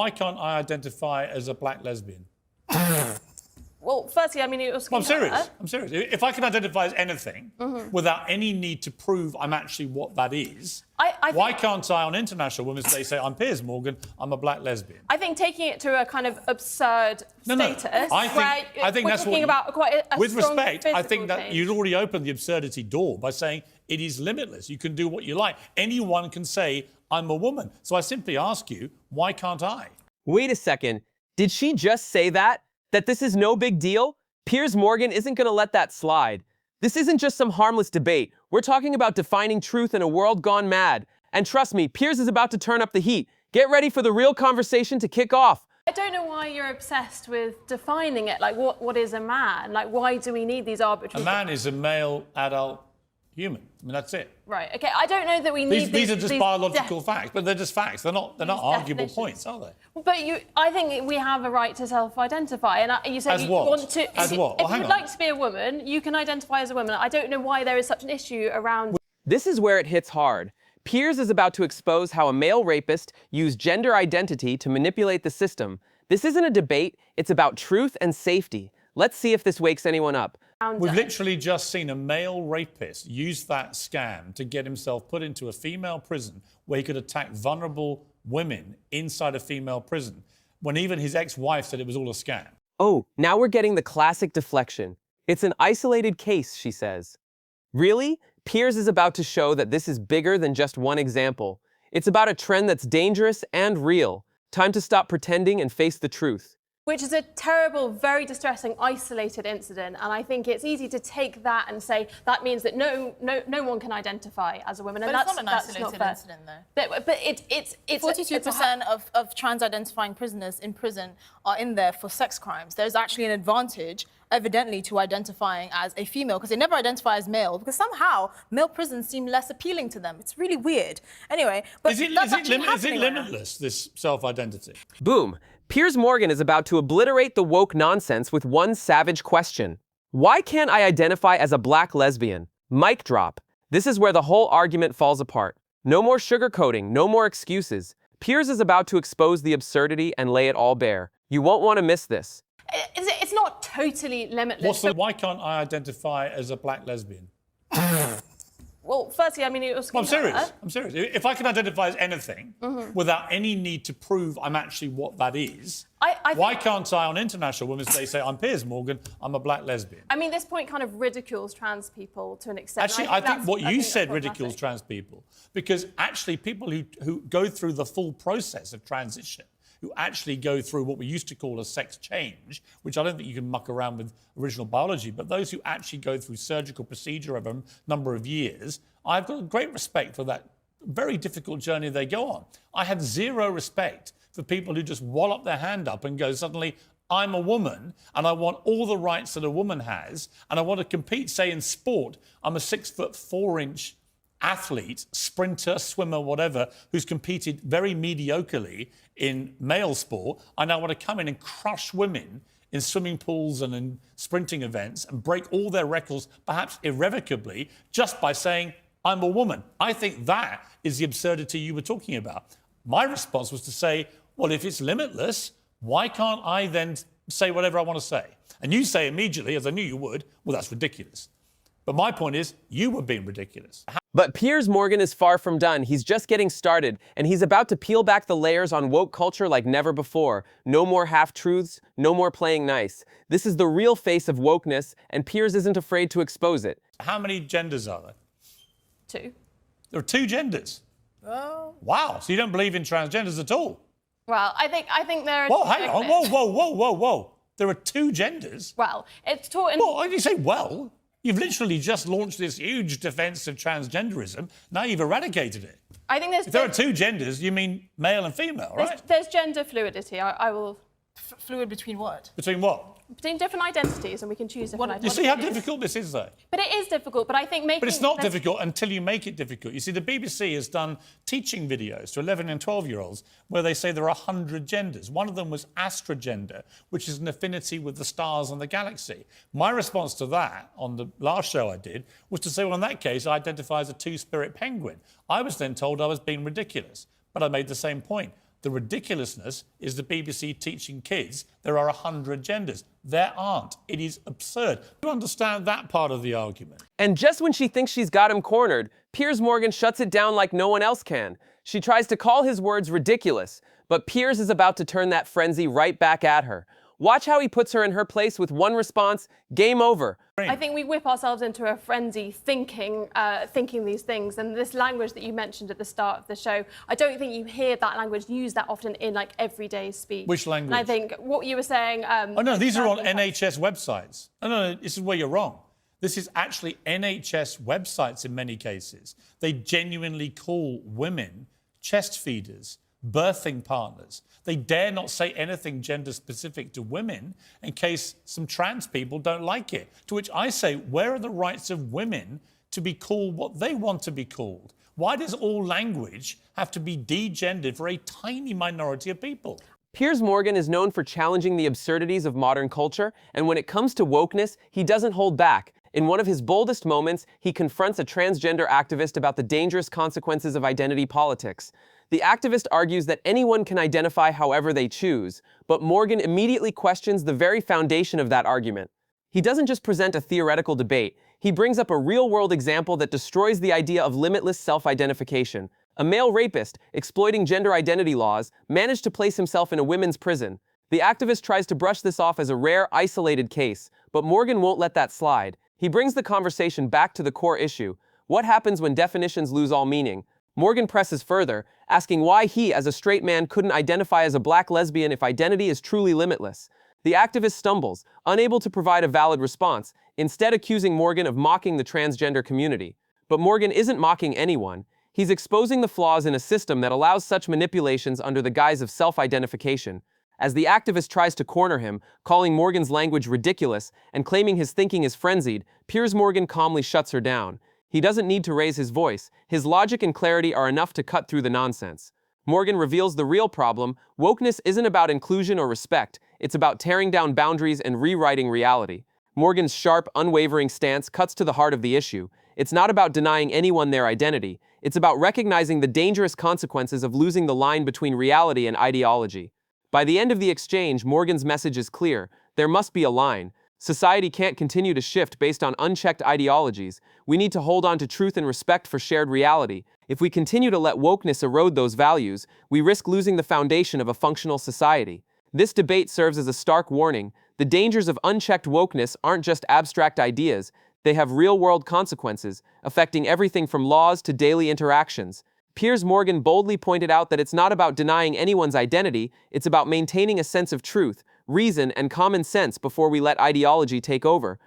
Why can't I identify as a black lesbian? Well, firstly, I mean, it was. Well, I'm serious. If I can identify as anything without any need to prove I'm actually what that is, why can't I, on International Women's Day, say I'm Piers Morgan, I'm a black lesbian? I think taking it to a kind of absurd status. I think that's talking about quite a with strong respect, I think that change. you'd already opened the absurdity door by saying it is limitless. You can do what you like. Anyone can say I'm a woman. So I simply ask you, why can't I? Wait a second. Did she just say that? That this is no big deal? Piers Morgan isn't going to let that slide. This isn't just some harmless debate. We're talking about defining truth in a world gone mad. And trust me, Piers is about to turn up the heat. Get ready for the real conversation to kick off. I don't know why you're obsessed with defining it. Like, what is a man? Like, why do we need these arbitrary... A man is a male, adult human. I mean, that's it. Right, OK. I don't know that we need these are just biological facts, but they're just facts. They're not arguable points, are they? But I think we have a right to self-identify. And you said you want to... As what? If you'd like to be a woman, you can identify as a woman. I don't know why there is such an issue around... This is where it hits hard. Piers is about to expose how a male rapist used gender identity to manipulate the system. This isn't a debate. It's about truth and safety. Let's see if this wakes anyone up. We've literally just seen a male rapist use that scam to get himself put into a female prison where he could attack vulnerable women inside a female prison, when even his ex-wife said it was all a scam. Oh, now we're getting the classic deflection. It's an isolated case, she says. Really? Piers is about to show that this is bigger than just one example. It's about a trend that's dangerous and real. Time to stop pretending and face the truth. Which is a terrible, very distressing, isolated incident. And I think it's easy to take that and say that means that no one can identify as a woman. But and it's not an isolated incident, though. But it's 42% of trans-identifying prisoners in prison are in there for sex crimes. There's actually an advantage, evidently, to identifying as a female, because they never identify as male, because somehow male prisons seem less appealing to them. It's really weird. Anyway, but is it limitless, this self-identity? Boom. Piers Morgan is about to obliterate the woke nonsense with one savage question. Why can't I identify as a black lesbian? Mic drop. This is where the whole argument falls apart. No more sugarcoating, no more excuses. Piers is about to expose the absurdity and lay it all bare. You won't want to miss this. It's not totally limitless. Why can't I identify as a black lesbian? Well, firstly, I mean, it was... Well, I'm serious. If I can identify as anything without any need to prove I'm actually what that is, why can't I, on International Women's Day, say I'm Piers Morgan, I'm a black lesbian? I mean, this point kind of ridicules trans people to an extent. Actually, I think what you said ridicules trans people, because actually people who go through the full process of transition, who actually go through what we used to call a sex change, which I don't think you can muck around with original biology, but those who actually go through surgical procedure over a number of years, I've got great respect for that very difficult journey they go on. I have zero respect for people who just wallop their hand up and go, suddenly, I'm a woman and I want all the rights that a woman has, and I want to compete, say, in sport. I'm a 6'4" athlete, sprinter, swimmer, whatever, who's competed very mediocrely in male sport. I now want to come in and crush women in swimming pools and in sprinting events and break all their records, perhaps irrevocably, just by saying, I'm a woman. I think that is the absurdity you were talking about. My response was to say, well, if it's limitless, why can't I then say whatever I want to say? And you say immediately, as I knew you would, well, that's ridiculous. But my point is, you were being ridiculous. But Piers Morgan is far from done. He's just getting started, and he's about to peel back the layers on woke culture like never before. No more half-truths, no more playing nice. This is the real face of wokeness, and Piers isn't afraid to expose it. How many genders are there? 2. There are 2 genders. Oh. Wow, so you don't believe in transgenders at all? Well, I think there are... Whoa, hang on, whoa. There are 2 genders? Well, it's taught in... Well, you say, well... You've literally just launched this huge defence of transgenderism. Now you've eradicated it. I think there's... If there are 2 genders, you mean male and female, right? There's gender fluidity. I will... Fluid between what? Between what? Between different identities, and we can choose different identities. You see how difficult this is, though? But it is difficult, but I think making... But it's not difficult until you make it difficult. You see, the BBC has done teaching videos to 11 and 12-year-olds where they say there are 100 genders. One of them was astrogender, which is an affinity with the stars and the galaxy. My response to that, on the last show I did, was to say, well, in that case, I identify as a 2-spirit penguin. I was then told I was being ridiculous, but I made the same point. The ridiculousness is the BBC teaching kids there are 100 genders. There aren't. It is absurd. Do you understand that part of the argument? And just when she thinks she's got him cornered, Piers Morgan shuts it down like no one else can. She tries to call his words ridiculous, but Piers is about to turn that frenzy right back at her. Watch how he puts her in her place with one response: game over. I think we whip ourselves into a frenzy thinking these things, and this language that you mentioned at the start of the show, I don't think you hear that language used that often in like everyday speech. Which language? And I think what you were saying. Oh no, these are on NHS websites. No, this is where you're wrong. This is actually NHS websites in many cases. They genuinely call women chest feeders, birthing partners. They dare not say anything gender specific to women in case some trans people don't like it. To which I say, where are the rights of women to be called what they want to be called? Why does all language have to be degendered for a tiny minority of people? Piers Morgan is known for challenging the absurdities of modern culture, and when it comes to wokeness, he doesn't hold back. In one of his boldest moments, he confronts a transgender activist about the dangerous consequences of identity politics. The activist argues that anyone can identify however they choose, but Morgan immediately questions the very foundation of that argument. He doesn't just present a theoretical debate, he brings up a real-world example that destroys the idea of limitless self-identification. A male rapist, exploiting gender identity laws, managed to place himself in a women's prison. The activist tries to brush this off as a rare, isolated case, but Morgan won't let that slide. He brings the conversation back to the core issue: what happens when definitions lose all meaning? Morgan presses further, asking why he, as a straight man, couldn't identify as a black lesbian if identity is truly limitless. The activist stumbles, unable to provide a valid response, instead accusing Morgan of mocking the transgender community. But Morgan isn't mocking anyone. He's exposing the flaws in a system that allows such manipulations under the guise of self-identification. As the activist tries to corner him, calling Morgan's language ridiculous and claiming his thinking is frenzied, Piers Morgan calmly shuts her down. He doesn't need to raise his voice. His logic and clarity are enough to cut through the nonsense. Morgan reveals the real problem: wokeness isn't about inclusion or respect, it's about tearing down boundaries and rewriting reality. Morgan's sharp, unwavering stance cuts to the heart of the issue. It's not about denying anyone their identity, it's about recognizing the dangerous consequences of losing the line between reality and ideology. By the end of the exchange, Morgan's message is clear: there must be a line. Society can't continue to shift based on unchecked ideologies. We need to hold on to truth and respect for shared reality. If we continue to let wokeness erode those values, we risk losing the foundation of a functional society. This debate serves as a stark warning. The dangers of unchecked wokeness aren't just abstract ideas, they have real-world consequences, affecting everything from laws to daily interactions. Piers Morgan boldly pointed out that it's not about denying anyone's identity, it's about maintaining a sense of truth, reason, and common sense before we let ideology take over.